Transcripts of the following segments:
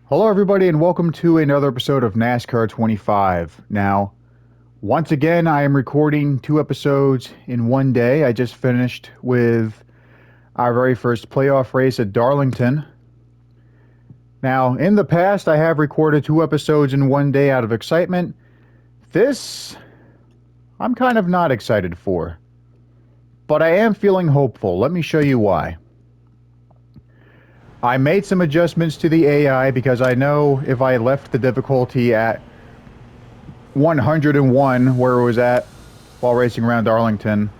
Hello, everybody, and welcome to another episode of NASCAR 25. Now, once again, I am recording 2 episodes in one day. I just finished with our very first playoff race at Darlington. Now, in the past, I have recorded 2 episodes in one day out of excitement. This, I'm kind of not excited for. But I am feeling hopeful. Let me show you why. I made some adjustments to the AI because I know if I left the difficulty at 101 where it was at while racing around Darlington,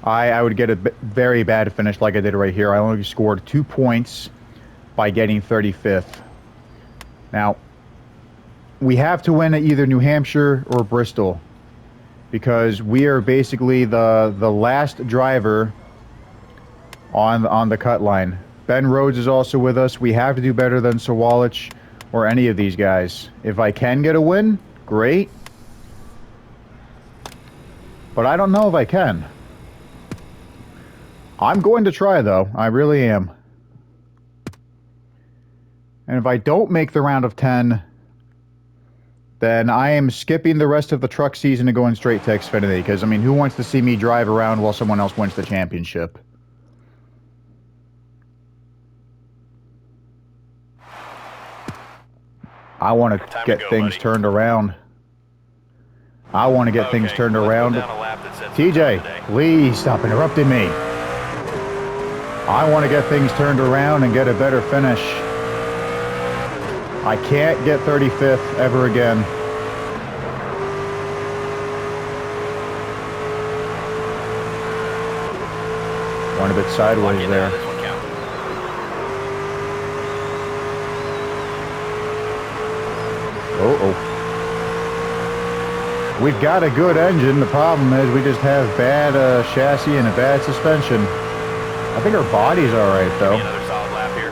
I would get a very bad finish like I did right here. I only scored 2 points by getting 35th. Now, we have to win at either New Hampshire or Bristol because we are basically the last driver on the cut line. Ben Rhodes is also with us. We have to do better than Sawalich or any of these guys. If I can get a win, great. But I don't know if I can. I'm going to try, though. I really am. And if I don't make the round of 10, then I am skipping the rest of the truck season and going straight to Xfinity. Because, I mean, who wants to see me drive around while someone else wins the championship? I want to get things turned around. I want to get things turned around. TJ, please stop interrupting me. I want to get things turned around and get a better finish. I can't get 35th ever again. Went a bit sideways there. Uh-oh. We've got a good engine. The problem is we just have bad chassis and a bad suspension. I think our body's all right, though. Another solid lap here.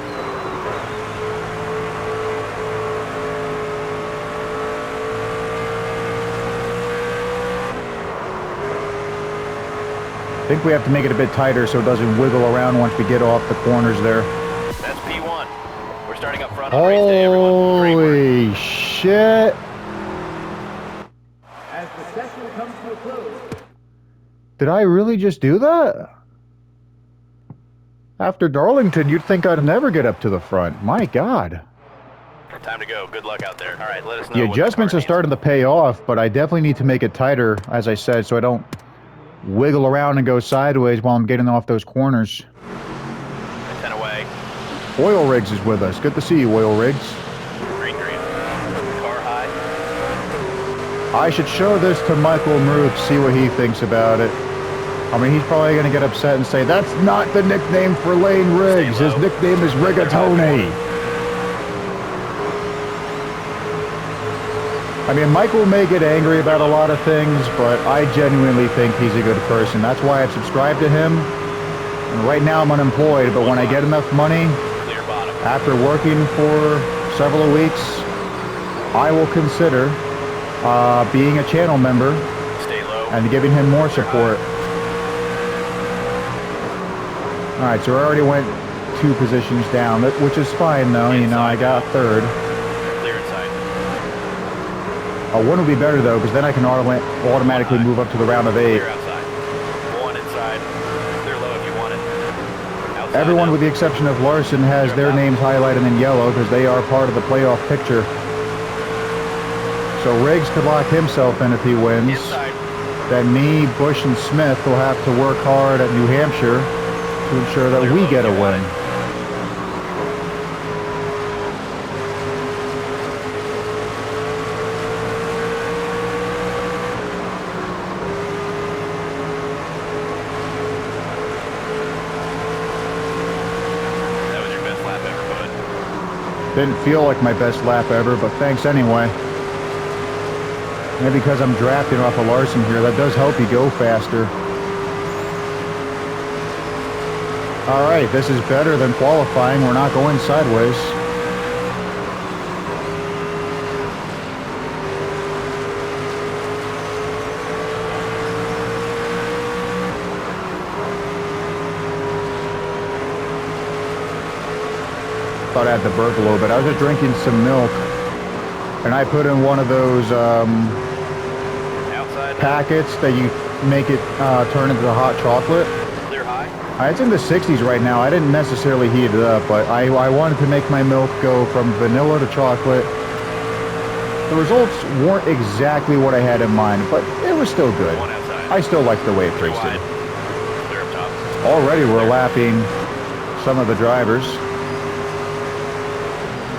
I think we have to make it a bit tighter so it doesn't wiggle around once we get off the corners there. That's P1. We're starting up front on race day, everyone. Holy shit. As the session comes to a close. Did I really just do that? After Darlington, you'd think I'd never get up to the front. My God. Time to go. Good luck out there. All right, let us know. The what adjustments car are starting to pay off, but I definitely need to make it tighter, as I said, so I don't wiggle around and go sideways while I'm getting off those corners. needs. 10 away. Oil Rigs is with us. Good to see you, Oil Rigs. Green. Car high. I should show this to Michael Muth, see what he thinks about it. I mean, he's probably going to get upset and say, that's not the nickname for Lane Riggs. His nickname is Rigatoni. I mean, Michael may get angry about a lot of things, but I genuinely think he's a good person. That's why I've subscribed to him. And right now I'm unemployed, but when I get enough money, Clear bottom. after working for several weeks, I will consider being a channel member Stay low. and giving him more support. Alright, so I already went 2 positions down, which is fine though, you know, I got 3rd. Clear inside. A 1 would be better though, because then I can automatically move up to the round of 8. Clear outside. 1 inside. Clear low if you want it. Outside Everyone now. with the exception of Larson has their names highlighted in yellow because they are part of the playoff picture. So Riggs could lock himself in if he wins. Inside. Then me, Bush, and Smith will have to work hard at New Hampshire to ensure that we get a win. That was your best lap ever, bud. Didn't feel like my best lap ever, but thanks anyway. Maybe because I'm drafting off of Larson here, that does help you go faster. Alright, this is better than qualifying. We're not going sideways. thought I had to burp a little bit. I was just drinking some milk, and I put in one of those Outside. packets that you make it turn into the hot chocolate. Clear high. It's in the 60s right now. I didn't necessarily heat it up, but I wanted to make my milk go from vanilla to chocolate. The results weren't exactly what I had in mind, but it was still good. One outside. I still liked the way it Three tasted. wide. Clear up top. Already we're lapping some of the drivers.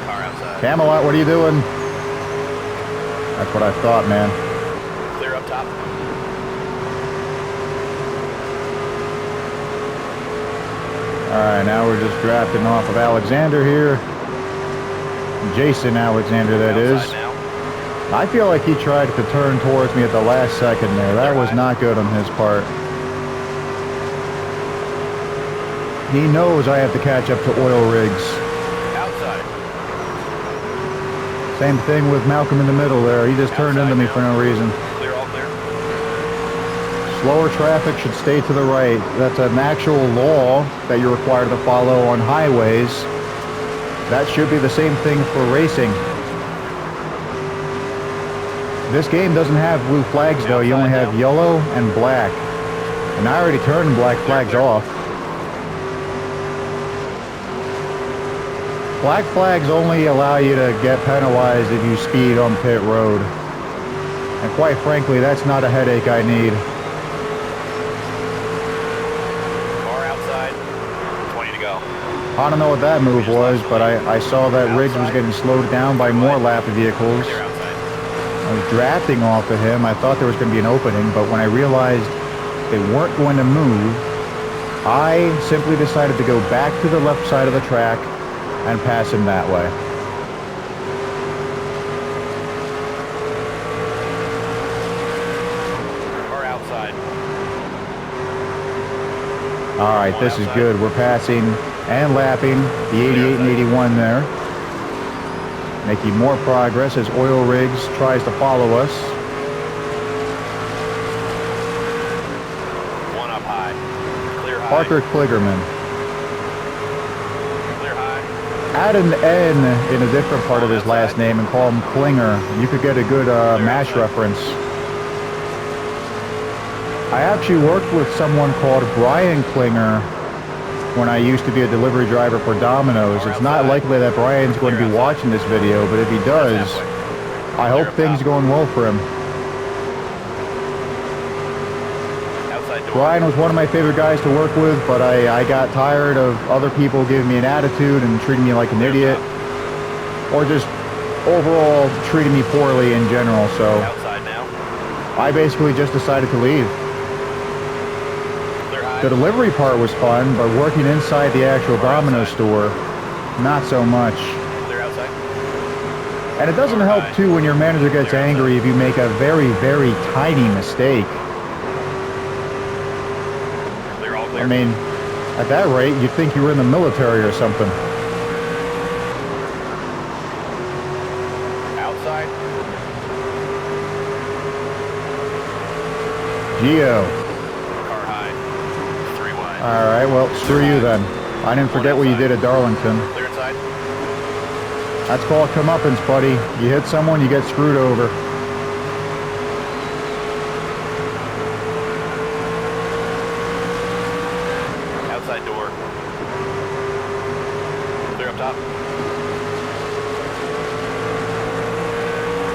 Car outside. Camelot, what are you doing? That's what I thought, man. Clear up top. Alright, now we're just drafting off of Alexander here. Jason Alexander, that Outside is. now. I feel like he tried to turn towards me at the last second there. That was not good on his part. He knows I have to catch up to oil rigs. Outside. Same thing with Malcolm in the middle there. He just turned into me for no reason. Clear, all clear. Slower traffic should stay to the right. That's an actual law that you're required to follow on highways. That should be the same thing for racing. This game doesn't have blue flags though. You only have yellow and black. And I already turned black flags off. Black flags only allow you to get penalized if you speed on pit road. And quite frankly, that's not a headache I need. Car outside. 20 to go. I don't know what that move was, but I saw that Riggs was getting slowed down by more lap vehicles. Clear outside. I was drafting off of him. I thought there was going to be an opening, but when I realized they weren't going to move, I simply decided to go back to the left side of the track and pass him that way. Car outside. All right, this is good. We're passing and lapping the 88 and 81 there. Making more progress as Oil Rigs tries to follow us. One up high. Clear high. Parker Kligerman. Clear high. Add an N in a different part of his last name and call him Klinger. You could get a good MASH reference. I actually worked with someone called Brian Klinger when I used to be a delivery driver for Domino's. It's not likely that Brian's going to be watching this video, but if he does, I hope things are going well for him. Outside door. Brian was one of my favorite guys to work with, but I got tired of other people giving me an attitude and treating me like an idiot, or just overall treating me poorly in general, so Outside now. I basically just decided to leave. Clear high. The delivery part was fun, but working inside the actual Domino's store, not so much. Clear outside. And it doesn't help too when your manager gets angry if you make a very, very tiny mistake. Clear, all clear. I mean, at that rate, you'd think you were in the military or something. Outside. Geo. Car high. 3 wide. All right, well, screw you then. I didn't forget what you did at Darlington. Clear inside. That's called comeuppance, buddy. You hit someone, you get screwed over. Outside door. Clear up top.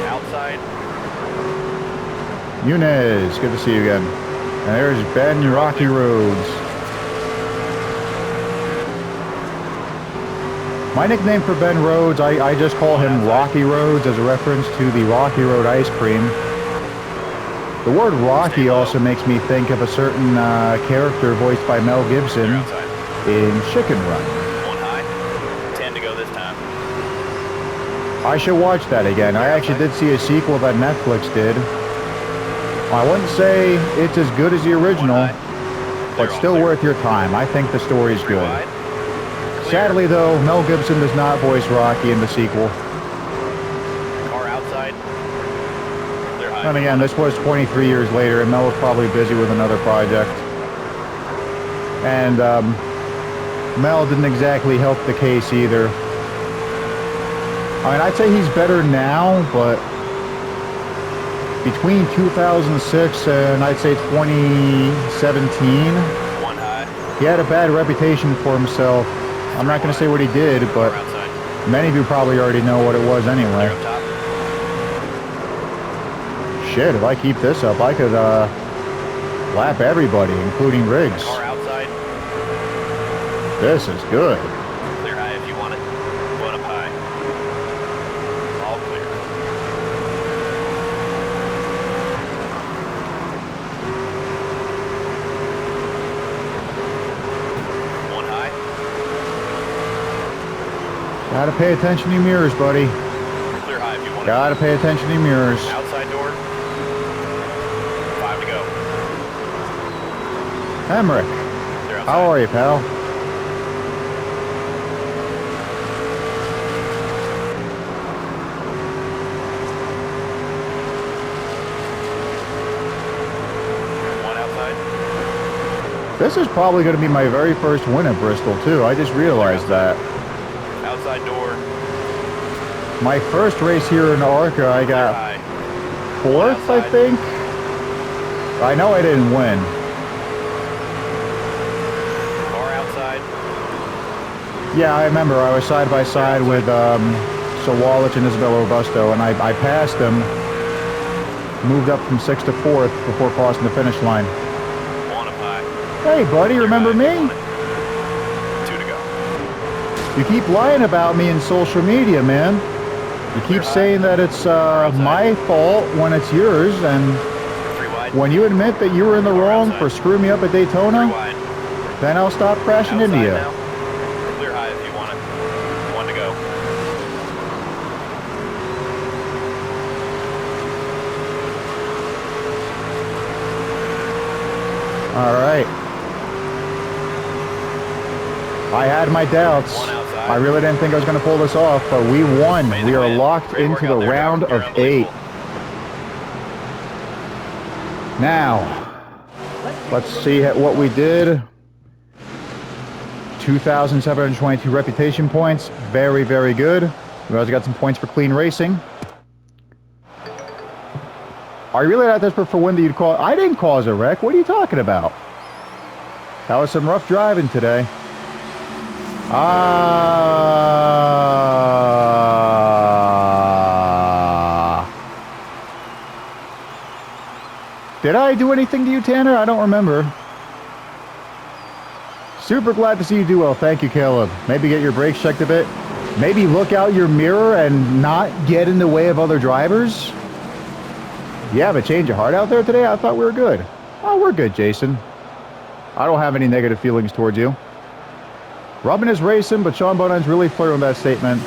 Outside. Muniz, good to see you again. And there's Ben Rocky Roads. My nickname for Ben Rhodes, I just call him Rocky Roads as a reference to the Rocky Road ice cream. The word Rocky also makes me think of a certain character voiced by Mel Gibson Clear outside. in Chicken Run. 1 high. 10 to go this time. I should watch that again. I actually did see a sequel that Netflix did. I wouldn't say it's as good as the original, but still worth your time. I think the story's 3 good. wide. Clear. Sadly, though, Mel Gibson does not voice Rocky in the sequel. Car outside. Clear high. And again, this was 23 years later, and Mel was probably busy with another project. And Mel didn't exactly help the case either. I mean, I'd say he's better now, but between 2006 and I'd say 2017, One high. he had a bad reputation for himself. I'm not going to say what he did, but Car outside. many of you probably already know what it was anyway. Clear up top. Shit, if I keep this up, I could lap everybody, including Riggs. Car outside. This is good. Clear high if you want it. Going up high. All clear. One high. Gotta pay attention to your mirrors, buddy. Clear high if you want it. Gotta pay attention to your mirrors. Outside door. 5 to go. Emmerich, They're outside. how are you, pal? One outside. This is probably going to be my very first win at Bristol, too. I just realized that. Outside door. My first race here in ARCA, I got High. fourth, I think. I know I didn't win. Car outside. Yeah, I remember. I was side by side with Sawalich and Isabel Robusto, and I passed them. Moved up from 6th to 4th before crossing the finish line. One up high. Hey, buddy, remember me? 2 to go. You keep lying about me in social media, man. You keep saying that it's my fault when it's yours, and 3 wide. when you admit that you were in the wrong for screwing me up at 3 Daytona, wide. then I'll stop crashing into Outside you. now. Clear high if you want it. 1 to go. All right. I had my doubts. One outside. I really didn't think I was going to pull this off, but we won. Made We the are win. locked Great work into out the there, round Doc. You're of 8. unbelievable. Now, let's see what we did. 2,722 reputation points. Very, very good. We also got some points for clean racing. Are you really not desperate for one that you'd call? I didn't cause a wreck. What are you talking about? That was some rough driving today. Did I do anything to you, Tanner? I don't remember. Super glad to see you do well. Thank you, Caleb. Maybe get your brakes checked a bit. Maybe look out your mirror and not get in the way of other drivers. You have a change of heart out there today? I thought we were good. Oh, we're good, Jason. I don't have any negative feelings towards you. Robin is racing, but Sean Bonnan's really flirting with that statement.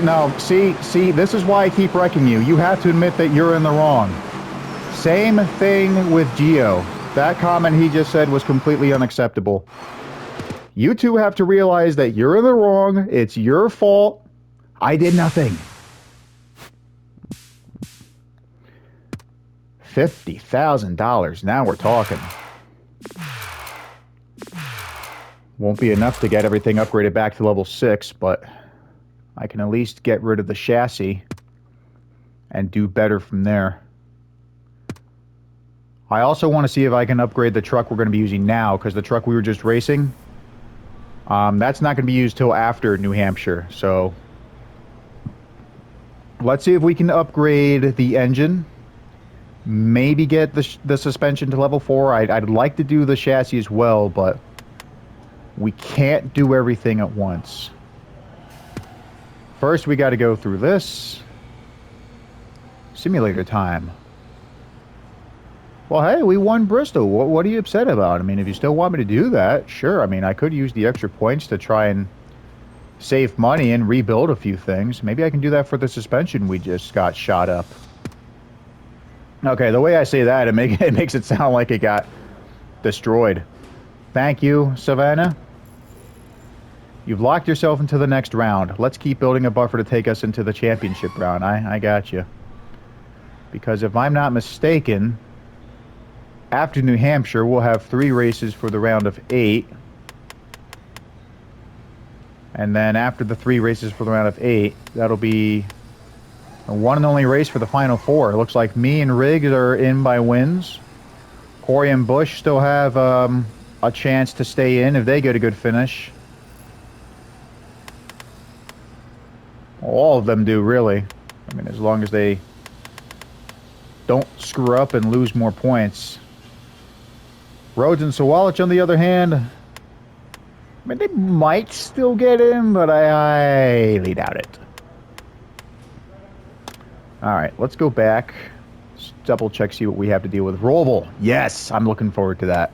No, see, this is why I keep wrecking you. You have to admit that you're in the wrong. Same thing with Gio. That comment he just said was completely unacceptable. You two have to realize that you're in the wrong. It's your fault. I did nothing. $50,000. Now we're talking. Won't be enough to get everything upgraded back to level 6, but I can at least get rid of the chassis and do better from there. I also want to see if I can upgrade the truck we're going to be using now, because the truck we were just racing, that's not going to be used till after New Hampshire. So let's see if we can upgrade the engine. Maybe get the suspension to level 4. I'd like to do the chassis as well, but we can't do everything at once. First, we got to go through this. Simulator time. Well, hey, we won Bristol. What are you upset about? I mean, if you still want me to do that, sure. I mean, I could use the extra points to try and save money and rebuild a few things. Maybe I can do that for the suspension we just got shot up. Okay, the way I say that, it makes it sound like it got destroyed. Thank you, Savannah. You've locked yourself into the next round. Let's keep building a buffer to take us into the championship round. I got you. Because if I'm not mistaken, after New Hampshire, we'll have 3 races for the round of 8. And then after the 3 races for the round of 8, that'll be a one and only race for the final 4. It looks like me and Riggs are in by wins. Corey and Bush still have a chance to stay in if they get a good finish. All of them do, really. I mean, as long as they don't screw up and lose more points. Rhodes and Sawalich, on the other hand, I mean, they might still get in, but I highly doubt it. All right, let's go back. Let's double check, see what we have to deal with. Roval, yes, I'm looking forward to that.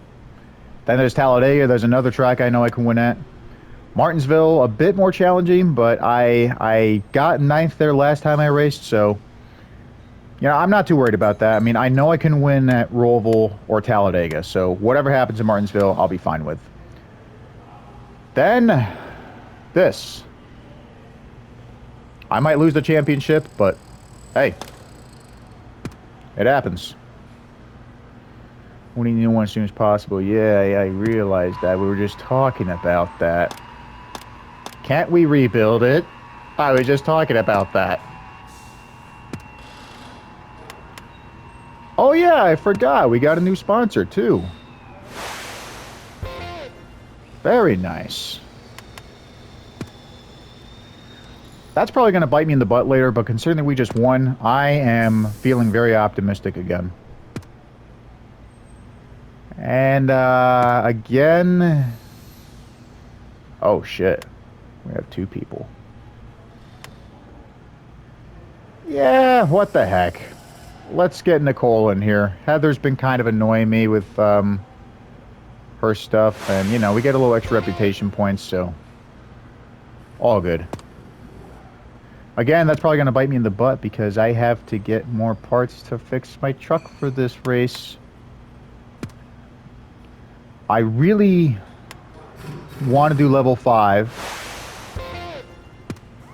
Then there's Talladega. There's another track I know I can win at. Martinsville, a bit more challenging, but I got 9th there last time I raced, so I'm not too worried about that. I mean, I know I can win at Roval or Talladega, so whatever happens in Martinsville, I'll be fine with. Then, this. I might lose the championship, but hey, it happens. We need a new one as soon as possible. Yeah, I realized that. We were just talking about that. Can't we rebuild it? I was just talking about that. Oh yeah, I forgot. We got a new sponsor, too. Very nice. That's probably going to bite me in the butt later, but considering that we just won, I am feeling very optimistic again. And, again... Oh, shit. We have 2 people. Yeah, what the heck. Let's get Nicole in here. Heather's been kind of annoying me with, her stuff, and, we get a little extra reputation points, so... all good. Again, that's probably going to bite me in the butt because I have to get more parts to fix my truck for this race. I really want to do level 5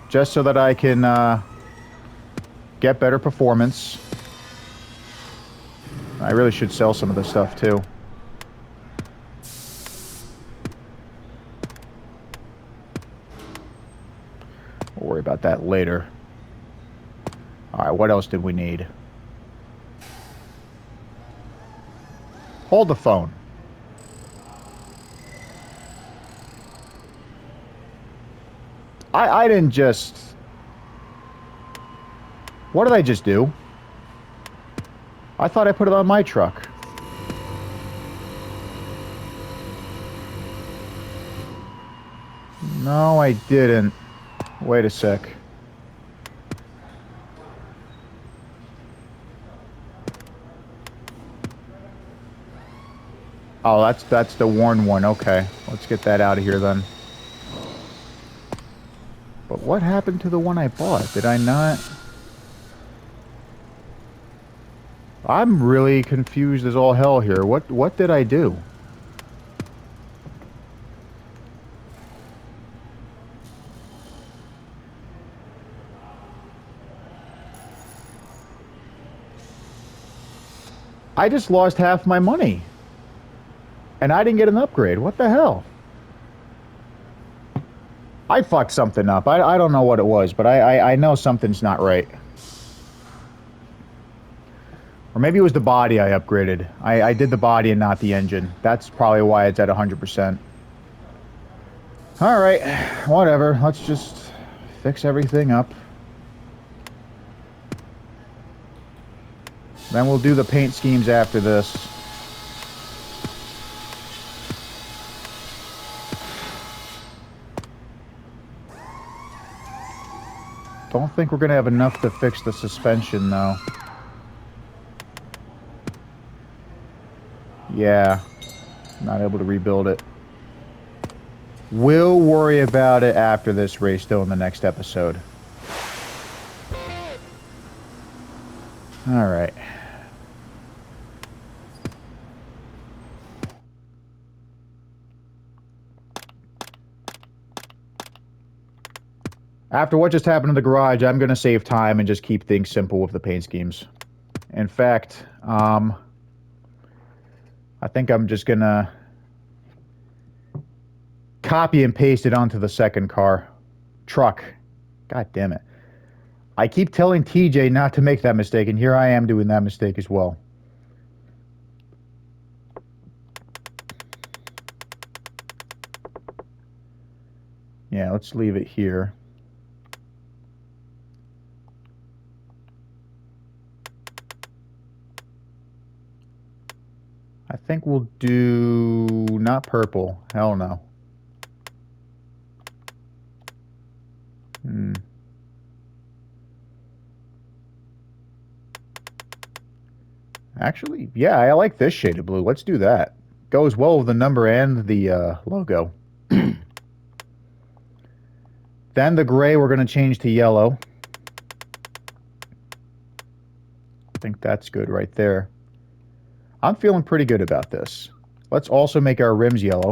just so that I can get better performance. I really should sell some of this stuff too. We'll worry about that later. Alright, what else did we need? Hold the phone. I didn't just... What did I just do? I thought I put it on my truck. No, I didn't. Wait a sec. Oh, that's the worn one. Okay, let's get that out of here then. But what happened to the one I bought? Did I not? I'm really confused as all hell here. What did I do? I just lost half my money. And I didn't get an upgrade. What the hell? I fucked something up. I don't know what it was, but I know something's not right. Or maybe it was the body I upgraded. I did the body and not the engine. That's probably why it's at 100%. Alright, whatever. Let's just fix everything up. Then we'll do the paint schemes after this. Don't think we're going to have enough to fix the suspension, though. Yeah. Not able to rebuild it. We'll worry about it after this race, though, in the next episode. Alright. After what just happened in the garage, I'm going to save time and just keep things simple with the paint schemes. In fact, I think I'm just going to copy and paste it onto the second truck. God damn it. I keep telling TJ not to make that mistake, and here I am doing that mistake as well. Yeah, let's leave it here. I think we'll do not purple. Hell no. Actually, yeah, I like this shade of blue. Let's do that. Goes well with the number and the logo. Then the gray we're going to change to yellow. I think that's good right there. I'm feeling pretty good about this. Let's also make our rims yellow.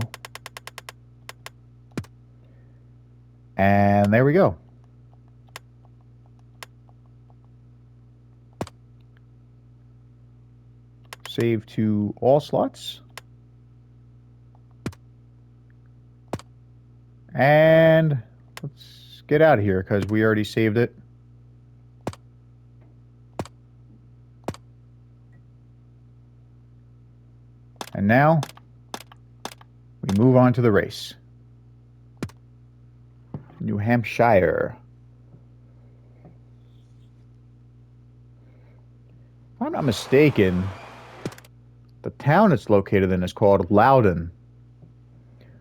And there we go. Save to all slots. And let's get out of here because we already saved it. And now we move on to the race. New Hampshire. If I'm not mistaken, the town it's located in is called Loudon.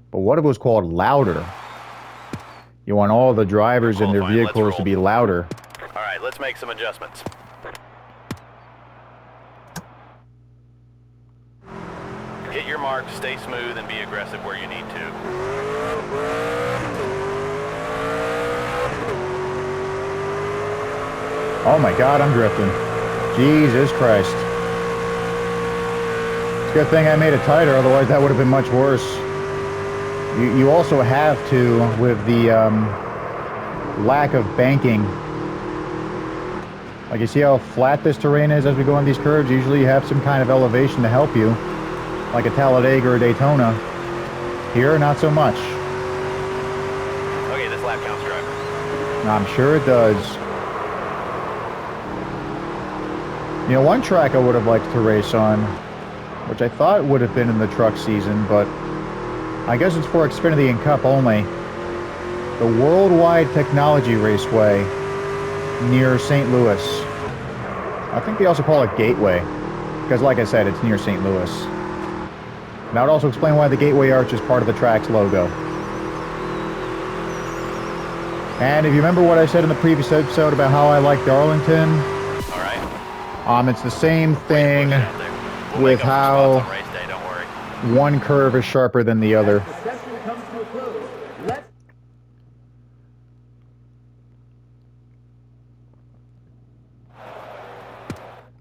But what if it was called Louder? You want all the drivers in their vehicles to be louder. All right, let's make some adjustments. Hit your mark, stay smooth, and be aggressive where you need to. Oh my God, I'm drifting. Jesus Christ. It's a good thing I made it tighter, otherwise that would have been much worse. You also have to, with the lack of banking. Like, you see how flat this terrain is as we go on these curves? Usually you have some kind of elevation to help you, like a Talladega or a Daytona. Here, not so much. Okay, this lap counts, driver. I'm sure it does. You know, one track I would have liked to race on, which I thought would have been in the truck season, but I guess it's for Xfinity and Cup only. The Worldwide Technology Raceway near St. Louis. I think they also call it Gateway, because like I said, it's near St. Louis. And that would also explain why the Gateway Arch is part of the track's logo. And if you remember what I said in the previous episode about how I like Darlington, All right. it's the same thing with how one curve is sharper than the other. The session comes to a close. Let's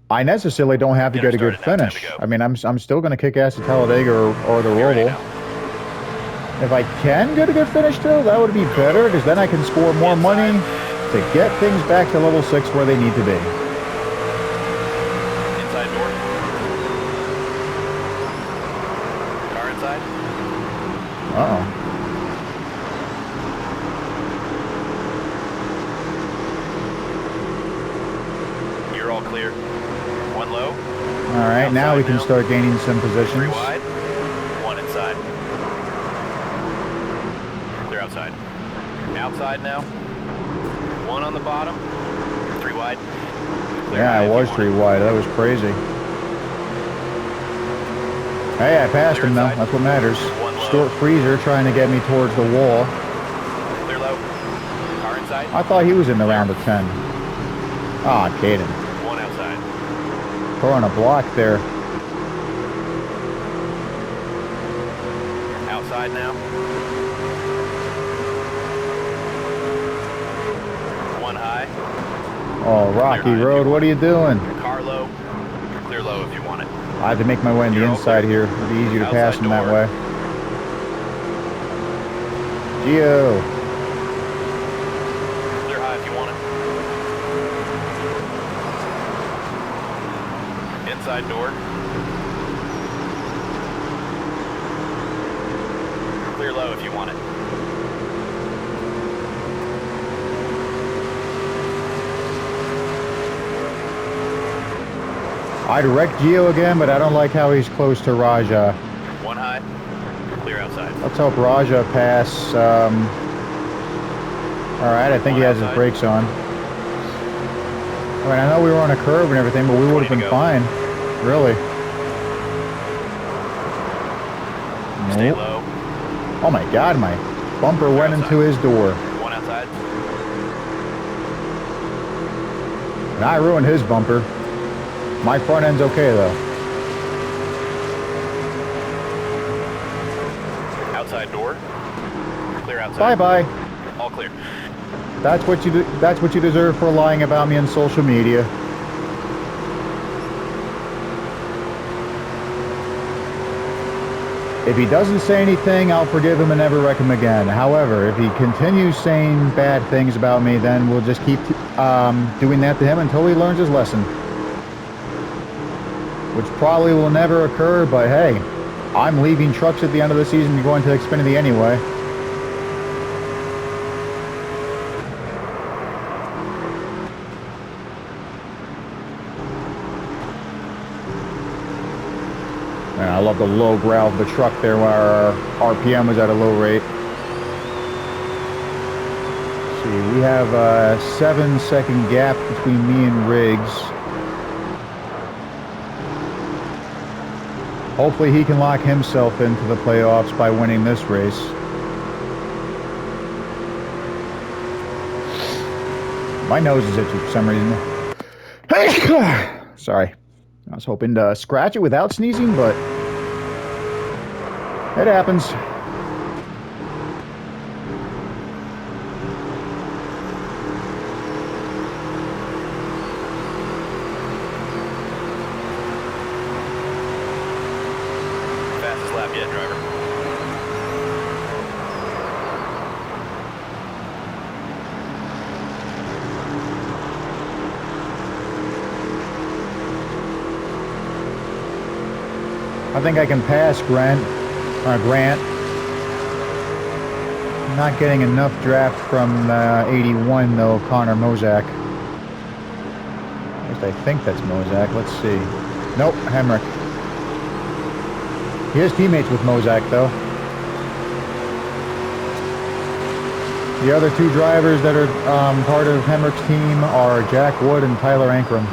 I necessarily don't have to get a good finish. I mean, I'm still going to kick ass at Talladega or the Roval. If I can get a good finish, though, that would be better, because then I can score more money to get things back to level 6 where they need to be. Inside door. Car inside. Uh-oh. You're all clear. One low. All right, now we can start gaining some Three positions. wide. One inside. They're outside. Outside now. One on the bottom. Three wide. Clear Yeah, high I if you was want 3 it. wide. That was crazy. Hey, I passed him, though. That's what matters. One low. Stuart Freezer trying to get me towards the wall. Clear low. Car inside. I thought he was in the round of 10. Ah, kidding. One outside. Throwing a block there. Outside now. One high. Oh, Rocky Clear high if Road, you what are you doing? Car low. Clear low if you want it. I have to make my way on the You're all inside clear. here. It'll be easier to Outside pass him that door. way. Gio. Clear high if you want it. Inside door. Clear low if you you want it. I'd wreck Geo again, but I don't like how he's close to Raja. One high. Clear outside. Let's hope Raja pass. Alright, I think he has his brakes on. I mean, I know we were on a curve and everything, but we would have been fine. Really. Stay Nope. low. Oh my god, my bumper went into his door. One outside. And I ruined his bumper. My front end's okay though. Outside door. Clear outside. Bye-bye. All clear. That's what you that's what you deserve for lying about me on social media. If he doesn't say anything, I'll forgive him and never wreck him again. However, if he continues saying bad things about me, then we'll just keep doing that to him until he learns his lesson. Which probably will never occur, but hey, I'm leaving trucks at the end of the season to go into Xfinity anyway. And I love the low growl of the truck there where our RPM was at a low rate. Let's see, we have a 7-second gap between me and Riggs. Hopefully he can lock himself into the playoffs by winning this race. My nose is itchy for some reason. Sorry. I was hoping to scratch it without sneezing, but it happens. Fastest lap yet, driver. I think I can pass Grant. I'm not getting enough draft from 81 though, Connor Mozak. At least I think that's Mozak. Let's see. Nope, Hemrick. He has teammates with Mozak though. The other two drivers that are part of Hemrick's team are Jack Wood and Tyler Ankrum.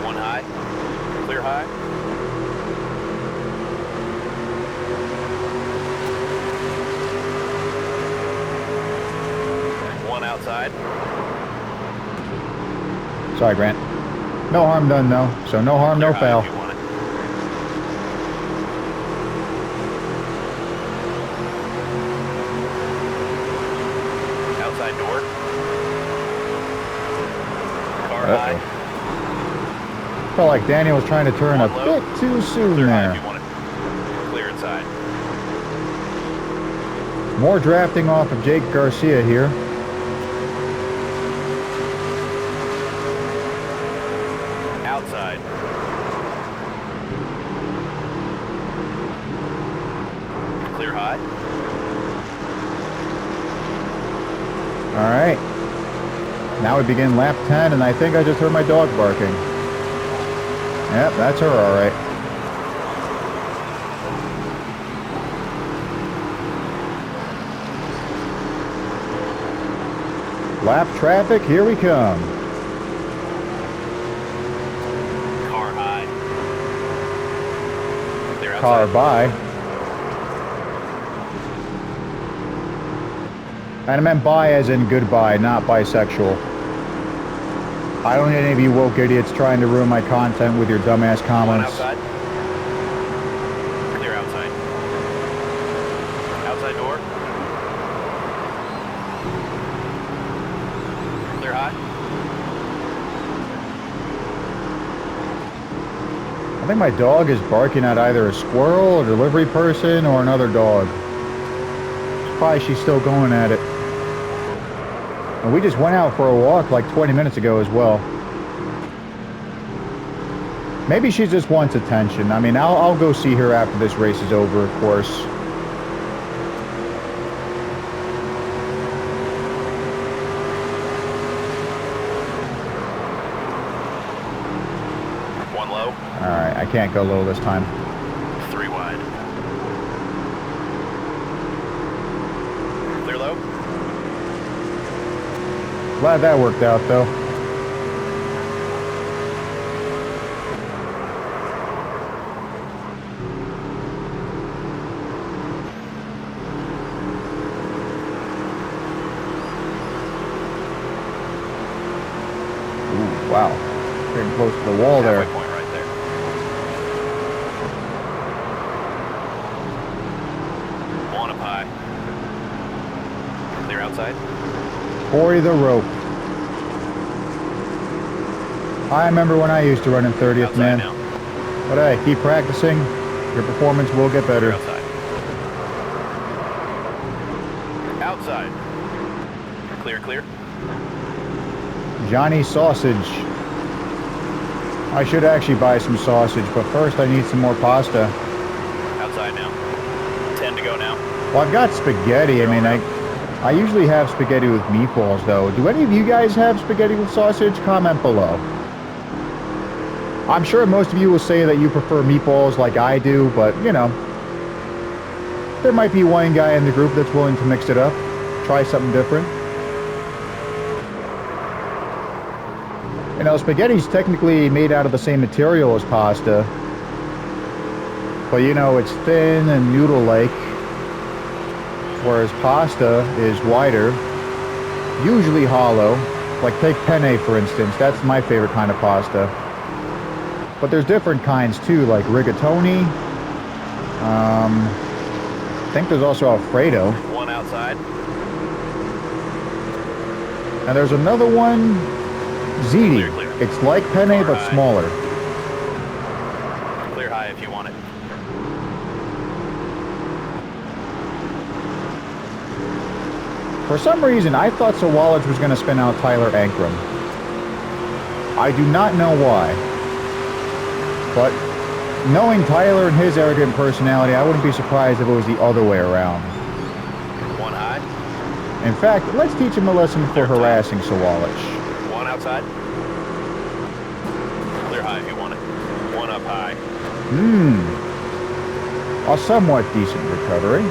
One high. Clear high. One outside. Sorry, Grant. No harm done though, so no harm, no Clear high foul. if you want it. Outside door. Car high. Felt like Daniel was trying to turn a Low. bit too soon Clear high if there. you want it. Clear inside. More drafting off of Jake Garcia here. Outside. Clear high. All right. Now we begin lap 10, and I think I just heard my dog barking. Yep, that's her, all right. Lap traffic, here we come. Car high. Clear outside. Car by. And I meant bi as in goodbye, not bisexual. I don't need any of you woke idiots trying to ruin my content with your dumbass One comments. outside. Clear outside. Outside door. Clear high. I think my dog is barking at either a squirrel, a delivery person, or another dog. Probably she's still going at it. And we just went out for a walk like 20 minutes ago as well. Maybe she just wants attention. I mean, I'll go see her after this race is over, of course. One low. Alright, I can't go low this time. 3 wide. Clear low. Glad that worked out, though. Ooh, wow. Getting close to the wall there. Halfway point right there. One up high. Clear outside. Corey the rope. I remember when I used to run in 30th, Outside man. now. But hey, keep practicing. Your performance will get Clear better. outside. Outside. Clear, clear. Johnny Sausage. I should actually buy some sausage, but first I need some more pasta. Outside now. 10 to go now. Well, I've got spaghetti. I mean, I usually have spaghetti with meatballs, though. Do any of you guys have spaghetti with sausage? Comment below. I'm sure most of you will say that you prefer meatballs like I do, but, you know, there might be one guy in the group that's willing to mix it up. Try something different. You know, spaghetti's technically made out of the same material as pasta. But, you know, it's thin and noodle-like. Whereas pasta is wider, usually hollow. Like take penne, for instance. That's my favorite kind of pasta. But there's different kinds too, like rigatoni. I think there's also Alfredo. One outside. And there's another one, ziti. Clear, clear. It's like penne, Car but high. smaller. Clear high if you want it. For some reason, I thought Sawalage was going to spin out Tyler Ankrum. I do not know why. But knowing Tyler and his arrogant personality, I wouldn't be surprised if it was the other way around. One high. In fact, let's teach him a lesson for harassing Sawalage. One outside. Clear high if you want it. One up high. A somewhat decent recovery.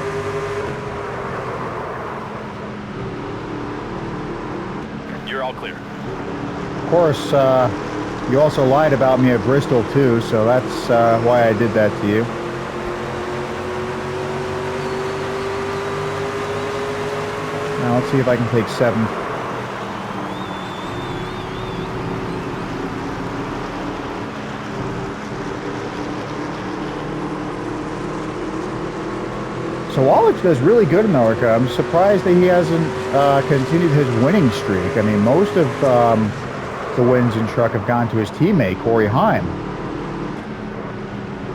You're all clear. Of course, you also lied about me at Bristol too, so that's why I did that to you. Now let's see if I can take 7th. So Wallach does really good in Norca. I'm surprised that he hasn't continued his winning streak. I mean, most of the wins in truck have gone to his teammate, Corey Heim.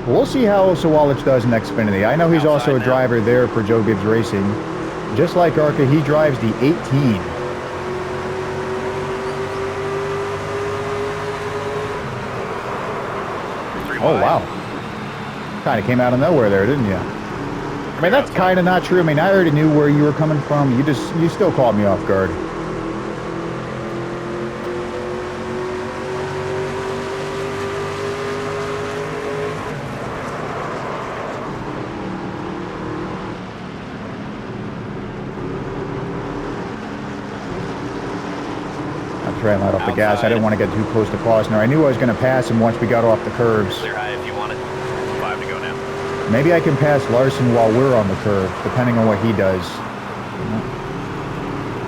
We'll see how Sawallich does in Xfinity. I know he's also a driver there for Joe Gibbs Racing. Just like Arca, he drives the 18. Oh, wow. Kind of came out of nowhere there, didn't you? I mean, that's kind of not true. I mean, I already knew where you were coming from. You still caught me off guard. I tried to let off the gas. I didn't want to get too close to Costner. I knew I was going to pass him once we got off the curves. Clear high if you want it. 5 to go now. Maybe I can pass Larson while we're on the curve, depending on what he does.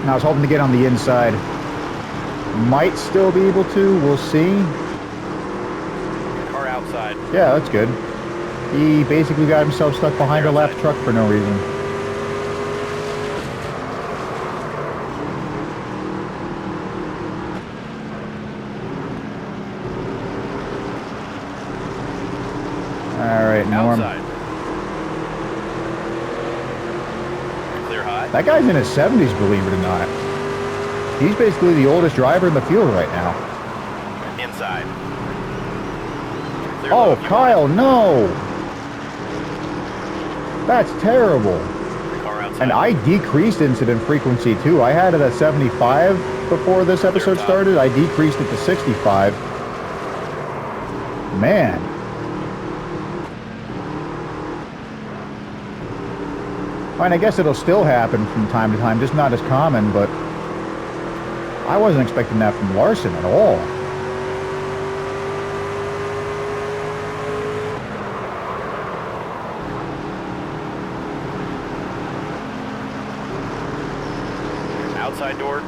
I was hoping to get on the inside. Might still be able to. We'll see. Car outside. Yeah, that's good. He basically got himself stuck behind a left truck for no reason. All right, Norm. Outside. Clear high. That guy's in his 70s, believe it or not. He's basically the oldest driver in the field right now. Inside. clear low Oh, if you want Kyle, no! That's terrible. it. Car outside. And I decreased incident frequency too. I had it at 75 before this episode top. started. I decreased it to 65. Man. I mean, I guess it'll still happen from time to time, just not as common, but I wasn't expecting that from Larson at all. Outside door.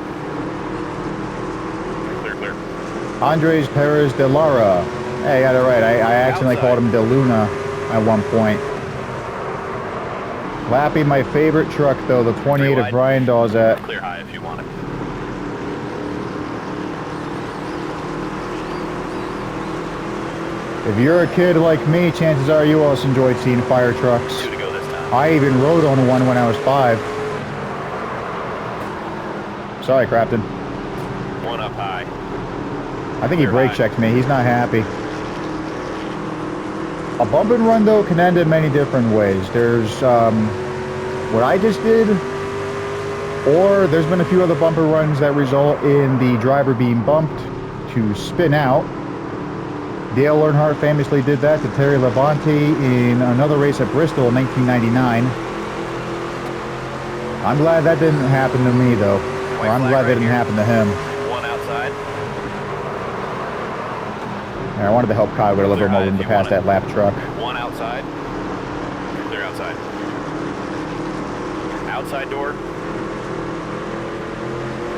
Clear, clear. Andres Perez de Lara. Hey, I got it right. I accidentally Outside. called him De Luna at one point. Lappy, my favorite truck, though, the 28 of wide. Brian Dawes at. Clear high if you want it. If you're a kid like me, chances are you also enjoyed seeing fire trucks. 2 to go this time. I even rode on one when I was 5. Sorry, Crafton. 1 up high. I think he Clear brake high. checked me. He's not happy. A bump and run, though, can end in many different ways. There's what I just did, or there's been a few other bumper runs that result in the driver being bumped to spin out. Dale Earnhardt famously did that to Terry Labonte in another race at Bristol in 1999. I'm glad that didn't happen to me, though. Or I'm flag glad right that didn't here. happen to him. 1 outside. I wanted to help Kyle get a little Clear bit more high room if to you pass want that it. lap truck. 1 outside. Clear outside. Outside door.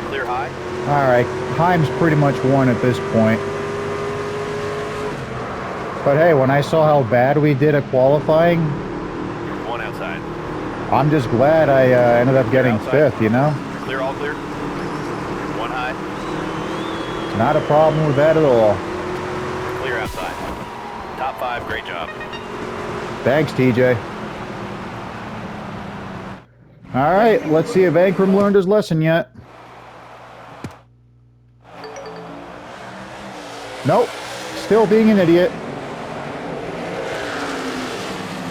Clear high. All right, time's pretty much won at this point. But hey, when I saw how bad we did at qualifying, 1 outside. I'm just glad I ended up getting outside. 5th, you know? Clear, all clear. 1 high. Not a problem with that at all. Clear outside. Top 5, great job. Thanks, TJ. All right, let's see if Ankrum learned his lesson yet. Nope, still being an idiot.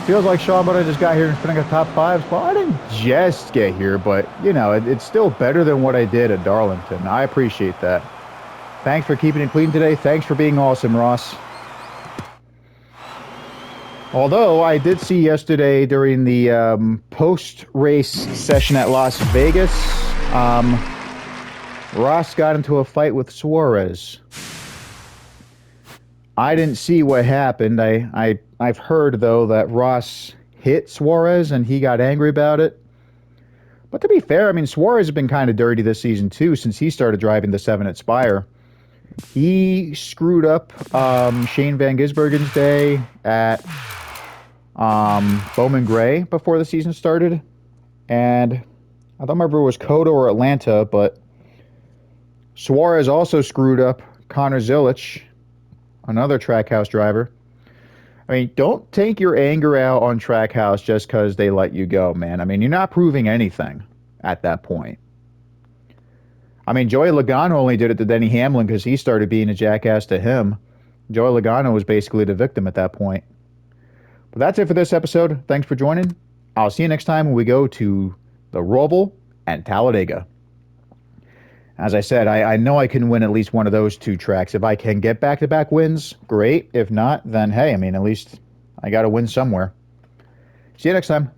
Feels like Sean, but I just got here and spinning a top 5. Well, I didn't just get here, but, you know, it's still better than what I did at Darlington. I appreciate that. Thanks for keeping it clean today. Thanks for being awesome, Ross. Although, I did see yesterday during the post-race session at Las Vegas, Ross got into a fight with Suarez. I didn't see what happened. I've heard, though, that Ross hit Suarez and he got angry about it. But to be fair, I mean, Suarez has been kind of dirty this season, too, since he started driving the 7 at Spire. He screwed up Shane Van Gisbergen's day at Bowman Gray before the season started. And I don't remember if it was Coda or Atlanta, but Suarez also screwed up Connor Zilich, another Trackhouse driver. I mean, don't take your anger out on Trackhouse just because they let you go, man. I mean, you're not proving anything at that point. I mean, Joey Logano only did it to Denny Hamlin because he started being a jackass to him. Joey Logano was basically the victim at that point. But that's it for this episode. Thanks for joining. I'll see you next time when we go to the Roval and Talladega. As I said, I know I can win at least one of those 2 tracks. If I can get back-to-back wins, great. If not, then hey, I mean, at least I got to win somewhere. See you next time.